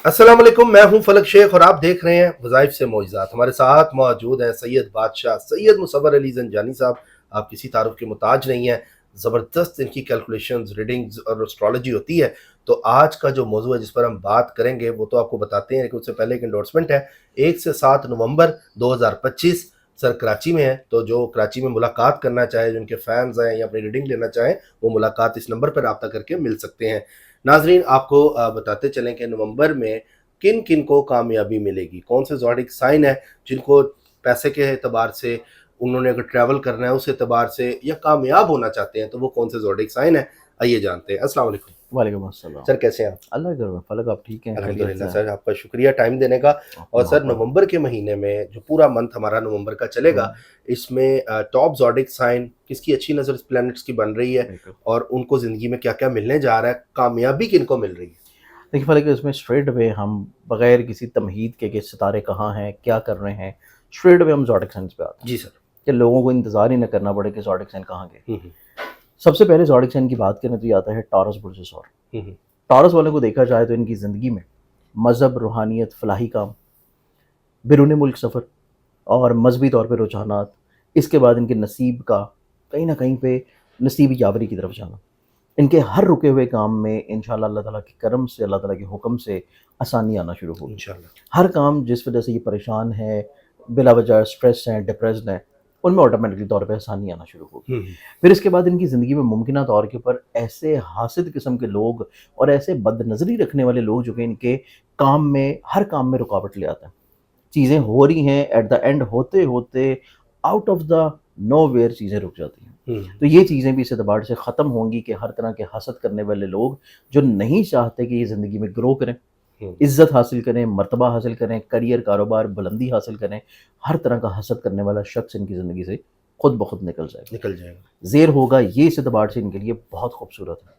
अस्सलाम वालेकुम, मैं हूं फलक शेख और आप देख रहे हैं वज़ाइफ से मौइज़ात। हमारे साथ मौजूद हैं सैयद बादशाह सैयद मुसव्वर अली ज़ंजानी साहब। आप किसी तारुफ के मुताज नहीं हैं। ज़बरदस्त इनकी कैलकुलेशंस, रीडिंग्स और एस्ट्रोलॉजी होती है। तो आज का जो मौजू है जिस पर हम बात करेंगे वो तो आपको बताते हैं, लेकिन उससे पहले एक एंडोर्समेंट है। 1 से 7 नवंबर 2025 सर कराची में है, तो जो कराची में मुलाकात करना चाहे, जो उनके फैंस हैं या अपनी रीडिंग लेना चाहें, वो मुलाकात इस नंबर पर रब्ता करके मिल सकते हैं। नाजरीन, आपको बताते चलें कि नवंबर में किन किन को कामयाबी मिलेगी, कौन से ज़ोडिक साइन है जिनको पैसे के एतबार से, उन्होंने अगर ट्रैवल करना है उस एतबार से, या कामयाब होना चाहते हैं तो वो कौन से ज़ोडिक साइन है। आइए जानते हैं। अस्सलाम वालेकुम। वालेकुम अस्सलाम। सर कैसे हैं आप? अल्लाह का करम। फलक आप ठीक हैं? अल्हम्दुलिल्लाह सर, आपका शुक्रिया टाइम देने का। और सर नवंबर के महीने में जो पूरा मंथ हमारा नवंबर का चलेगा, इसमें टॉप ज़ोडिक साइन किसकी अच्छी नज़र इस प्लैनेट्स की बन रही है और उनको ज़िंदगी में क्या क्या मिलने जा रहा है, कामयाबी किनको मिल रही है? देखिए फलक, इसमें स्ट्रेट वे हम बगैर किसी तमहीद के कि सितारे कहाँ हैं, क्या कर रहे हैं, स्ट्रेट वे हम ज़ोडिक साइंस पे आते हैं। जी सर। कि लोगों को इंतज़ार ही न करना पड़े कि ज़ोडिक साइन कहाँ गए। हम्म सबसे पहले ज़ोडिक साइन की बात करें तो ये आता है टॉरस बुर्ज सौर। हम्म टॉरस वालों को देखा जाए तो इनकी ज़िंदगी में मज़हब, रूहानियत, फलाही काम, बिरून मुल्क सफ़र और मजहबी तौर पर रुझानात, इसके बाद इनके नसीब का कहीं ना कहीं पे नसीब यावरी की तरफ जाना, इनके हर रुके हुए काम में इंशाल्लाह अल्लाह ताला के करम से, अल्लाह ताला के हुक्म से आसानी आना शुरू होगी। इंशाल्लाह। हर काम जिस वजह से ये परेशान है, बिला वजह स्ट्रेस हैं, डिप्रेस्ड हैं, उनमें ऑटोमेटिकली तौर पे आसानी आना शुरू होगी। फिर इसके बाद इनकी ज़िंदगी में मुमकिन तौर के ऊपर ऐसे हासिद किस्म के लोग और ऐसे बदनज़री रखने वाले लोग जो कि इनके काम में, हर काम में रुकावट ले आते हैं। चीज़ें हो रही हैं, एट द एंड होते होते out of the nowhere चीज़ें रुक जाती हैं। तो ये चीज़ें भी इस एतबार से ख़त्म होंगी कि हर तरह के हसद करने वाले लोग जो नहीं चाहते कि ये ज़िंदगी में ग्रो करें, इज़्ज़त हासिल करें, मर्तबा हासिल करें, करियर, कारोबार, बुलंदी हासिल करें, हर तरह का हसद करने वाला शख्स इनकी ज़िंदगी से खुद ब खुद निकल जाएगा, ज़ेर होगा। ये इस एतबार से इनके लिए बहुत खूबसूरत है।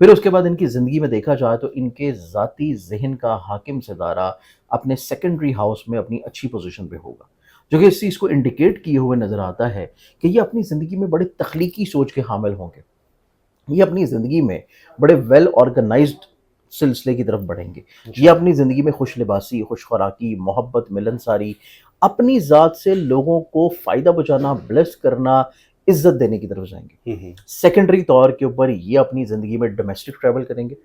फिर उसके बाद इनकी ज़िंदगी में देखा जाए तो इनके ज़ाती ज़हन का हाकिम सितारा अपने सेकेंडरी हाउस में अपनी अच्छी पोजीशन पे होगा, जो कि इस चीज़ को इंडिकेट किए हुए नज़र आता है कि ये अपनी ज़िंदगी में बड़े तख्लीकी सोच के हामिल होंगे। ये अपनी ज़िंदगी में बड़े वेल ऑर्गेनाइज्ड सिलसिले की तरफ बढ़ेंगे। ये अपनी ज़िंदगी में खुश लिबासी, खुश खुराकी, मोहब्बत, मिलनसारी, अपनी ज़ात से लोगों को फ़ायदा पहुँचाना, ब्लेस करना, इज़्ज़त देने की तरफ जाएंगे। सेकेंडरी तौर के ऊपर ये अपनी ज़िंदगी में डोमेस्टिक ट्रैवल करेंगे,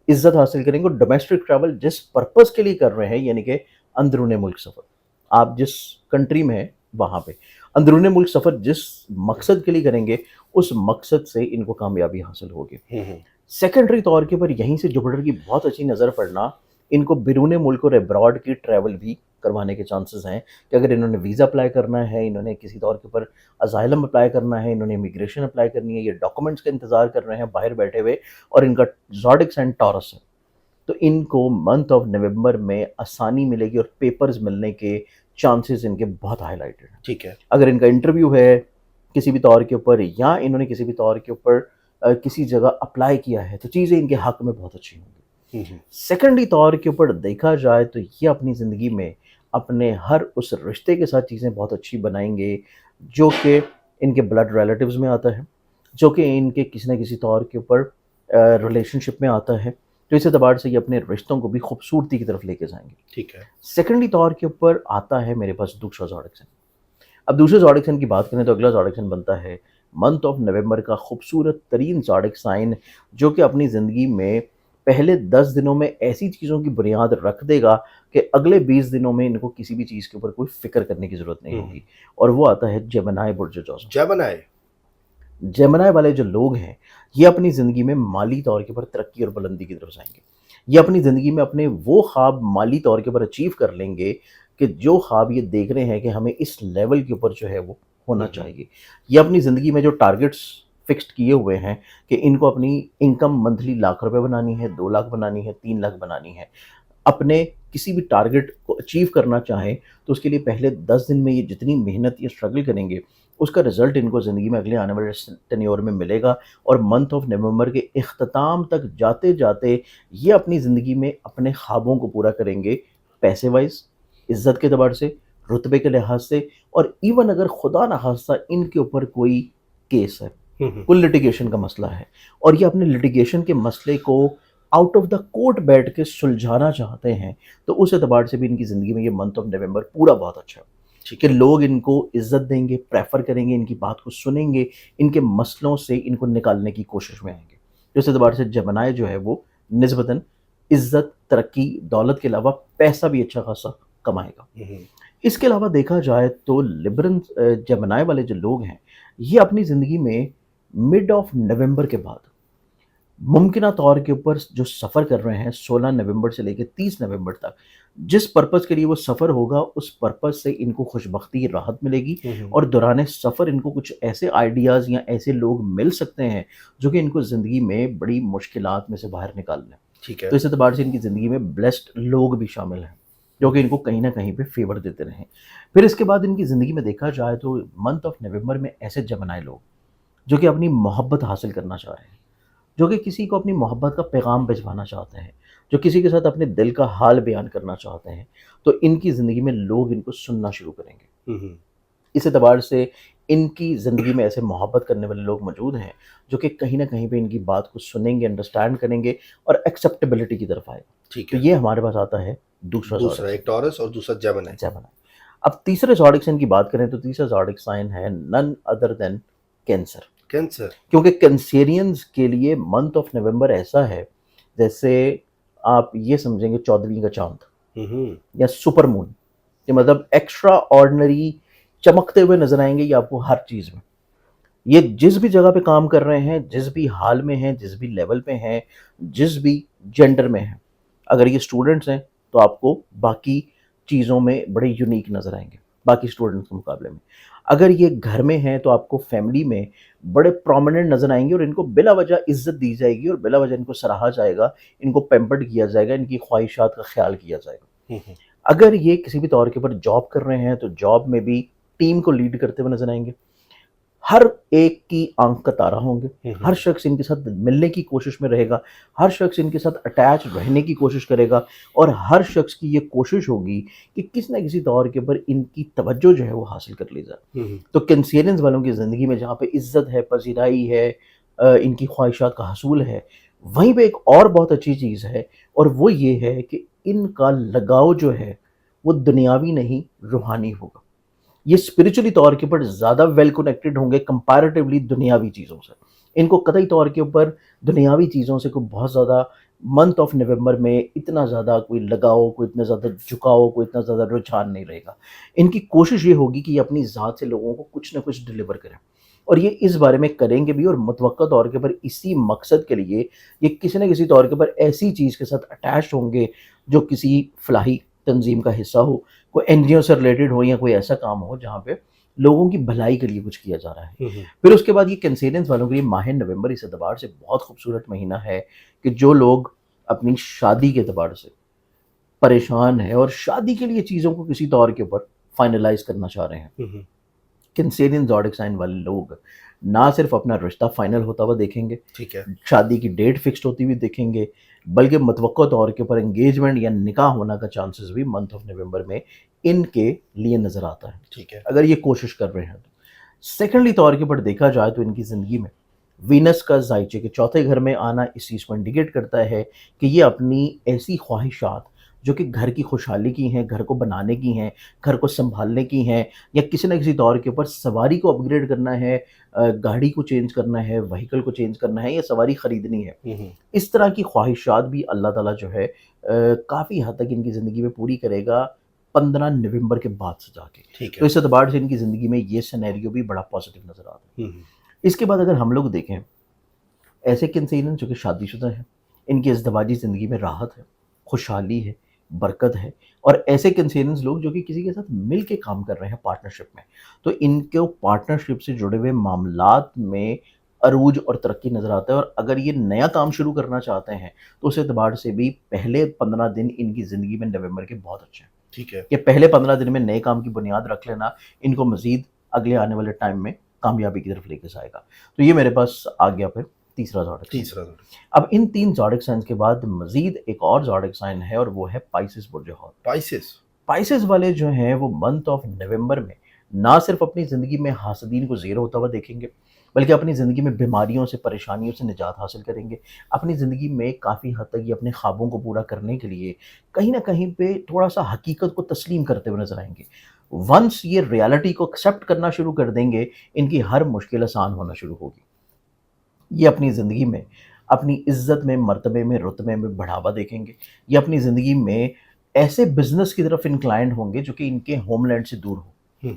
इज़्ज़त हासिल करेंगे। और डोमेस्टिक ट्रैवल जिस पर्पज़ के लिए कर रहे हैं, यानी कि अंदरूनी मुल्क सफ़र, आप जिस कंट्री में हैं वहाँ पे अंदरूनी मुल्क सफ़र जिस मकसद के लिए करेंगे, उस मकसद से इनको कामयाबी हासिल होगी। सेकेंडरी तौर के ऊपर यहीं से जुपिटर की बहुत अच्छी नज़र पड़ना इनको बिरून मुल्क और अब्रॉड की ट्रैवल भी करवाने के चांसेस हैं कि अगर इन्होंने वीज़ा अप्लाई करना है, इन्होंने किसी तौर के ऊपर असाइलम अप्लाई करना है, इन्होंने इमिग्रेशन अप्लाई करनी है, ये डॉक्यूमेंट्स का इंतज़ार कर रहे हैं बाहर बैठे हुए, और इनका ज़ोडिक साइन टॉरस है, तो इनको मंथ ऑफ नवंबर में आसानी मिलेगी और पेपर्स मिलने के चांसेस इनके बहुत हाईलाइटेड हैं। ठीक है। अगर इनका इंटरव्यू है किसी भी तौर के ऊपर, या इन्होंने किसी भी तौर के ऊपर किसी जगह अप्लाई किया है, तो चीज़ें इनके हक़ में बहुत अच्छी होंगी। सेकेंडरी तौर के ऊपर देखा जाए तो ये अपनी ज़िंदगी में अपने हर उस रिश्ते के साथ चीज़ें बहुत अच्छी बनाएंगे जो कि इनके ब्लड रिलेटिव्स में आता है, जो कि इनके किसी न किसी तौर के ऊपर रिलेशनशिप में आता है। तो इस एतबार से ये अपने रिश्तों को भी खूबसूरती की तरफ लेके जाएंगे। ठीक है। सेकेंडरी तौर के ऊपर आता है मेरे पास दूसरा ज़ोडिक साइन। अब दूसरे ज़ोडिक साइन की बात करें तो अगला ज़ोडिक साइन बनता है मंथ ऑफ नवंबर का खूबसूरत तरीन ज़ोडिक साइन, जो कि अपनी ज़िंदगी में पहले 10 दिनों में ऐसी चीज़ों की बुनियाद रख देगा कि अगले 20 दिनों में इनको किसी भी चीज़ के ऊपर कोई फ़िक्र करने की ज़रूरत नहीं होगी। और वो आता है जेमिनी बुर्ज जोसन। जेमिनी वाले जो लोग हैं, ये अपनी ज़िंदगी में माली तौर के ऊपर तरक्की और बुलंदी की तरफ जाएंगे। ये अपनी ज़िंदगी में अपने वो ख्वाब माली तौर के ऊपर अचीव कर लेंगे कि जो ख्वाब ये देख रहे हैं कि हमें इस लेवल के ऊपर जो है वो होना चाहिए। ये अपनी ज़िंदगी में जो टारगेट्स फिक्स्ड किए हुए हैं कि इनको अपनी इनकम मंथली लाख रुपए बनानी है, 2 लाख बनानी है, 3 लाख बनानी है, अपने किसी भी टारगेट को अचीव करना चाहें, तो उसके लिए पहले 10 दिन में ये जितनी मेहनत या स्ट्रगल करेंगे, उसका रिज़ल्ट इनको ज़िंदगी में अगले आने वाले टेन्योर में मिलेगा। और मंथ ऑफ नवंबर के इख्तिताम तक जाते जाते ये अपनी ज़िंदगी में अपने ख्वाबों को पूरा करेंगे, पैसे वाइज, इज़्ज़त के एतबार से, रुतबे के लिहाज से, और इवन अगर खुदा न खास्ता इनके ऊपर कोई केस है, कोई लिटिगेशन का मसला है, और ये अपने लिटिगेशन के मसले को आउट ऑफ द कोर्ट बैठ के सुलझाना चाहते हैं, तो उस एतबार से भी इनकी ज़िंदगी में ये मंथ ऑफ नवंबर पूरा बहुत अच्छा है ठीक कि है। लोग इनको इज्जत देंगे, प्रेफर करेंगे, इनकी बात को सुनेंगे, इनके मसलों से इनको निकालने की कोशिश में आएंगे। तो इस एतबार से जमनाय जो है वो निस्बतन इज्जत, तरक्की, दौलत के अलावा पैसा भी अच्छा खासा कमाएगा। इसके अलावा देखा जाए तो लिबरल जमनाय वाले जो लोग हैं, ये अपनी ज़िंदगी में मिड ऑफ नवंबर के बाद मुमकिना तौर के ऊपर जो सफ़र कर रहे हैं 16 नवंबर से लेकर 30 नवंबर तक, जिस पर्पज़ के लिए वो सफ़र होगा उस पर्पज़ से इनको खुशबख्ती राहत मिलेगी और दौरान सफ़र इनको कुछ ऐसे आइडियाज़ या ऐसे लोग मिल सकते हैं जो कि इनको ज़िंदगी में बड़ी मुश्किलात में से बाहर निकाल लें। ठीक है। तो इस एतबार से इनकी ज़िंदगी में ब्लेस्ड लोग भी शामिल हैं जो कि इनको कहीं ना कहीं पे फेवर देते रहें। फिर इसके बाद इनकी ज़िंदगी में देखा जाए तो मंथ ऑफ नवंबर में ऐसे जमनाए लोग जो कि अपनी मोहब्बत हासिल करना चाह रहे हैं, जो कि किसी को अपनी मोहब्बत का पैगाम भिजवाना चाहते हैं, जो किसी के साथ अपने दिल का हाल बयान करना चाहते हैं, तो इनकी ज़िंदगी में लोग इनको सुनना शुरू करेंगे। इस एतबार से इनकी ज़िंदगी में ऐसे मोहब्बत करने वाले लोग मौजूद हैं जो कि कहीं न कहीं पे इनकी बात को सुनेंगे, अंडरस्टैंड करेंगे और एक्सेप्टेबिलिटी की तरफ आएगा। ठीक तो है। ये हमारे पास आता है दूसरा दूसरा ज़ोडिक एक टॉरस और दूसरा जेमिनी। साइन। अब तीसरे ज़ोडिक साइन की बात करें तो तीसरा ज़ोडिक साइन है none other than Cancer. Cancer. क्योंकि कैंसेरियंस के लिए मंथ ऑफ नवंबर ऐसा है जैसे आप ये समझेंगे 14वीं का चांद या सुपर मून, कि मतलब एक्स्ट्रा ऑर्डिनरी चमकते हुए नजर आएंगे ये आपको हर चीज़ में। ये जिस भी जगह पे काम कर रहे हैं, जिस भी हाल में हैं, जिस भी लेवल पे हैं, जिस भी जेंडर में हैं, अगर ये स्टूडेंट्स हैं तो आपको बाकी चीज़ों में बड़े यूनिक नज़र आएंगे बाकी स्टूडेंट्स के मुकाबले में। अगर ये घर में हैं तो आपको फैमिली में बड़े प्रोमिनेंट नज़र आएंगे और इनको बिला वजह इज्जत दी जाएगी और बिला वजह इनको सराहा जाएगा, इनको पैम्पर्ड किया जाएगा, इनकी ख्वाहिशात का ख्याल किया जाएगा। अगर ये किसी भी तौर के ऊपर जॉब कर रहे हैं तो जॉब में भी टीम को लीड करते हुए नजर आएंगे, हर एक की आंख का तारा होंगे, हर शख्स इनके साथ मिलने की कोशिश में रहेगा, हर शख्स इनके साथ अटैच रहने की कोशिश करेगा और हर शख्स की ये कोशिश होगी कि किसी न किसी तौर के ऊपर इनकी तवज्जो जो है वो हासिल कर ली जाए। तो कैंसेरियंस वालों की ज़िंदगी में जहाँ पे इज्जत है, पजीराई है, इनकी ख्वाहिशात का हसूल है, वहीं पे एक और बहुत अच्छी चीज़ है और वो ये है कि इनका लगाव जो है वो दुनियावी नहीं रूहानी होगा। ये स्पिरिचुअली तौर के ऊपर ज़्यादा वेल कनेक्टेड होंगे कंपैरेटिवली दुनियावी चीज़ों से। इनको कतई तौर के ऊपर दुनियावी चीज़ों से कोई बहुत ज़्यादा मंथ ऑफ नवंबर में इतना ज़्यादा कोई लगाव, कोई इतना ज़्यादा झुकाव, कोई इतना ज़्यादा रुझान नहीं रहेगा। इनकी कोशिश ये होगी कि ये अपनी ज़ात से लोगों को कुछ ना कुछ डिलीवर करें और ये इस बारे में करेंगे भी और मुतवक्का तौर के ऊपर इसी मकसद के लिए ये किसी न किसी तौर के ऊपर ऐसी चीज़ के साथ अटैच होंगे जो किसी फलाही तंजीम का हिस्सा हो, कोई एनजीओ से रिलेटेड हो या कोई ऐसा काम हो जहाँ पे लोगों की भलाई के लिए कुछ किया जा रहा है। फिर उसके बाद ये कैंसेरियंस वालों के लिए माह नवंबर इस एतबार से बहुत खूबसूरत महीना है कि जो लोग अपनी शादी के एतबार से परेशान है और शादी के लिए चीज़ों को किसी तौर के ऊपर फाइनलाइज करना चाह रहे हैं, कैंसेरियन ज़ोडिक साइन वाले लोग ना सिर्फ अपना रिश्ता फाइनल होता हुआ देखेंगे, ठीक है। शादी की डेट फिक्स्ड होती हुई देखेंगे, बल्कि मुतवक्का तौर के ऊपर एंगेजमेंट या निकाह होने का चांसेस भी मंथ ऑफ नवंबर में इनके लिए नज़र आता है, ठीक है। अगर ये कोशिश कर रहे हैं तो। सेकेंडली तौर के ऊपर देखा जाए तो इनकी ज़िंदगी में वीनस का जायचे के चौथे घर में आना इस चीज़ को इंडिकेट करता है कि ये अपनी ऐसी ख्वाहिशात जो कि घर की खुशहाली की हैं, घर को बनाने की हैं, घर को संभालने की हैं या किसी न किसी तौर के ऊपर सवारी को अपग्रेड करना है, गाड़ी को चेंज करना है, व्हीकल को चेंज करना है या सवारी ख़रीदनी है, इस तरह की ख्वाहिशात भी अल्लाह ताला जो है काफ़ी हद तक इनकी ज़िंदगी में पूरी करेगा 15 नवंबर के बाद से जाके। ठीक तो है। इस एतबार से इनकी ज़िंदगी में ये सिनेरियो भी बड़ा पॉजिटिव नज़र आता है। इसके बाद अगर हम लोग देखें ऐसे कैंसेरियन जो कि शादीशुदा हैं, इनकी इज़्दिवाजी ज़िंदगी में राहत है, खुशहाली है, बरकत है और ऐसे कैंसेरियंस लोग जो कि किसी के साथ मिल के काम कर रहे हैं पार्टनरशिप में, तो इनको पार्टनरशिप से जुड़े हुए मामलात में अरूज और तरक्की नज़र आता है और अगर ये नया काम शुरू करना चाहते हैं तो उस एतबार से भी पहले 15 दिन इनकी ज़िंदगी में नवंबर के बहुत अच्छे हैं। ठीक है। कि पहले 15 दिन में नए काम की बुनियाद रख लेना इनको मज़ीद अगले आने वाले टाइम में कामयाबी की तरफ लेके जाएगा। तो ये मेरे पास आ गया फिर तीसरा ज़ोडिक साइन। तीसरा। अब इन 3 ज़ोडिक साइंस के बाद मज़ीद एक और ज़ोडिक साइन है और वो है पाइसेस बुर्ज हौत। पाइसेस। पाइसेस वाले जो हैं वो मंथ ऑफ नवंबर में ना सिर्फ अपनी ज़िंदगी में हासदीन को ज़ीरो होता हुआ देखेंगे, بلکہ اپنی زندگی میں بیماریوں سے پریشانیوں سے نجات حاصل کریں گے. اپنی زندگی میں کافی حد تک یہ اپنے خوابوں کو پورا کرنے کے لیے کہیں نہ کہیں پہ تھوڑا سا حقیقت کو تسلیم کرتے ہوئے نظر آئیں گے. ونس یہ ریالٹی کو ایکسیپٹ کرنا شروع کر دیں گے, ان کی ہر مشکل آسان ہونا شروع ہوگی. یہ اپنی زندگی میں اپنی عزت میں, مرتبے میں, رتبے میں بڑھاوا دیکھیں گے. یہ اپنی زندگی میں ایسے بزنس کی طرف انکلائنڈ ہوں گے جو کہ ان کے ہوم لینڈ سے دور ہو,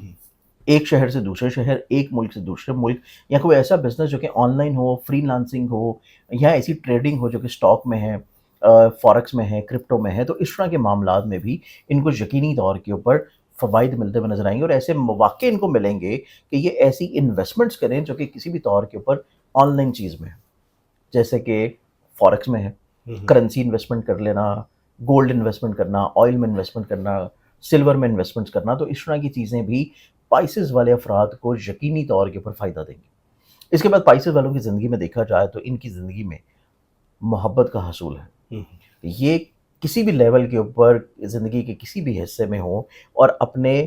ایک شہر سے دوسرے شہر, ایک ملک سے دوسرے ملک, یا کوئی ایسا بزنس جو کہ آن لائن ہو, فری لانسنگ ہو, یا ایسی ٹریڈنگ ہو جو کہ اسٹاک میں ہے, فارکس میں ہے, کرپٹو میں ہے. تو اس طرح کے معاملات میں بھی ان کو یقینی طور کے اوپر فوائد ملتے ہوئے نظر آئیں گے, اور ایسے مواقع ان کو ملیں گے کہ یہ ایسی انویسٹمنٹس کریں جو کہ کسی بھی طور کے اوپر آن لائن چیز میں ہے, جیسے کہ فارکس میں ہے, کرنسی انویسٹمنٹ کر لینا, گولڈ انویسٹمنٹ کرنا, آئل میں انویسٹمنٹ کرنا, سلور میں انویسٹمنٹ کرنا. تو اس طرح کی چیزیں بھی پائسز والے افراد کو یقینی طور کے اوپر فائدہ دیں گے. اس کے بعد پائسز والوں کی زندگی میں دیکھا جائے تو ان کی زندگی میں محبت کا حصول ہے. یہ کسی بھی لیول کے اوپر زندگی کے کسی بھی حصے میں ہوں اور اپنے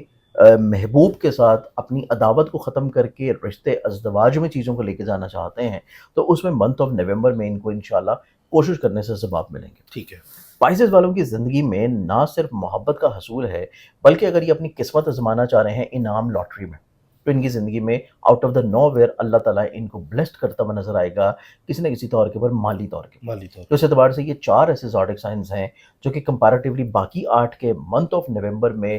محبوب کے ساتھ اپنی عداوت کو ختم کر کے رشتے ازدواج میں چیزوں کو لے کے جانا چاہتے ہیں, تو اس میں منتھ آف نومبر میں ان کو انشاءاللہ کوشش کرنے سے اسباب ملیں گے. ٹھیک ہے. پائسز والوں کی زندگی میں نہ صرف محبت کا حصول ہے, بلکہ اگر یہ اپنی قسمت آزمانا چاہ رہے ہیں انعام لاٹری میں, تو ان کی زندگی میں out of the nowhere اللہ تعالیٰ ان کو بلیسڈ کرتا ہوا نظر آئے گا کسی نہ کسی طور کے اوپر, مالی طور کے. تو اس اعتبار سے یہ 4 ایسے زوڈک سائنز ہیں جو کہ کمپیریٹیولی باقی 8 کے منتھ آف نومبر میں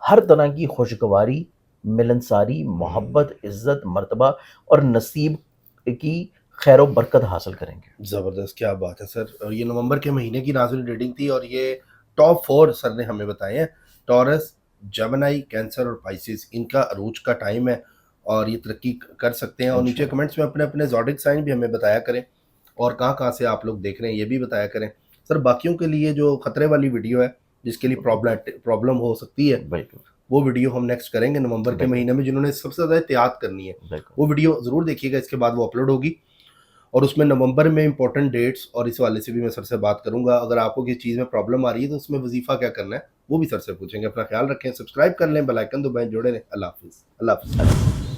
ہر طرح کی خوشگواری, ملنساری, محبت, عزت, مرتبہ اور نصیب کی خیر و برکت حاصل کریں گے. زبردست, کیا بات ہے سر. اور یہ نومبر کے مہینے کی نازل ریڈنگ تھی, اور یہ ٹاپ 4 سر نے ہمیں بتائے ہیں. ٹورس, جمنائی, کینسر اور پائسز, ان کا عروج کا ٹائم ہے اور یہ ترقی کر سکتے ہیں. اور نیچے کمنٹس میں اپنے اپنے زوڈک سائن بھی ہمیں بتایا کریں, اور کہاں کہاں سے آپ لوگ دیکھ رہے ہیں یہ بھی بتایا کریں. سر باقیوں کے لیے جو خطرے والی ویڈیو ہے جس کے لیے پرابلم ہو سکتی ہے, وہ ویڈیو ہم نیکسٹ کریں گے نومبر کے مہینے میں, جنہوں نے سب سے زیادہ احتیاط کرنی ہے وہ ویڈیو ضرور دیکھیے گا. اس کے بعد وہ اپلوڈ ہوگی, اور اس میں نومبر میں امپورٹنٹ ڈیٹس اور اس والے سے بھی میں سر سے بات کروں گا. اگر آپ کو کسی چیز میں پرابلم آ رہی ہے تو اس میں وظیفہ کیا کرنا ہے وہ بھی سر سے پوچھیں گے. اپنا خیال رکھیں, سبسکرائب کر لیں, بیل آئیکن دبائیں, جڑے رہیں. اللہ حافظ. اللہ حافظ.